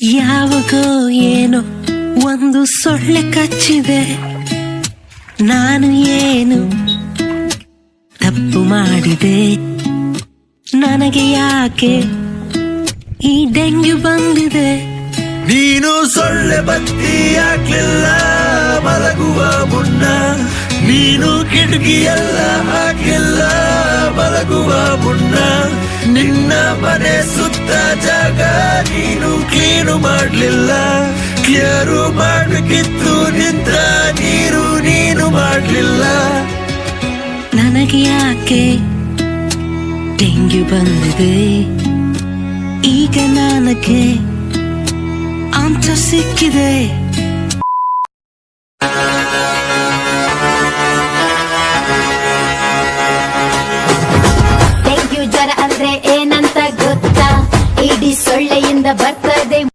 ಯಾವಾಗೋ ಏನೋ ಒಂದು ಸೊಳ್ಳೆ ಕಚ್ಚಿದೆ. ನಾನು ಏನು ತಪ್ಪು ಮಾಡಿದೆ? ನನಗೆ ಯಾಕೆ ಈ ಡೆಂಗ್ಯೂ ಬಂದಿದೆ? ನೀನು ಸೊಳ್ಳೆ ಬತ್ತಿ ಹಾಕ್ಲಿಲ್ಲ ಮಲಗುವ ಮುನ್ನ, ನೀನು ಕಿಟಕಿಯೆಲ್ಲ ಹಾಕಿಲ್ಲ ಮಲಗುವ ಮುನ್ನ, ನಿನ್ನ ಮನೆ ಸುತ್ತ ಜಾಗ ನೀನು ಕ್ಲೀನು ಮಾಡ್ಲಿಲ್ಲ. ಕ್ಲಿಯರು ಮಾಡ್ಬೇಕಿತ್ತು ನಿಂತ ನೀರು ನೀನು ಮಾಡ್ಲಿಲ್ಲ. ನನಗೆ ಯಾಕೆ ಡೆಂಗ್ಯೂ ಬಂದಿದೆ? ಈಗ ನನಗೆ ಅಂತ ಸಿಕ್ಕಿದೆ.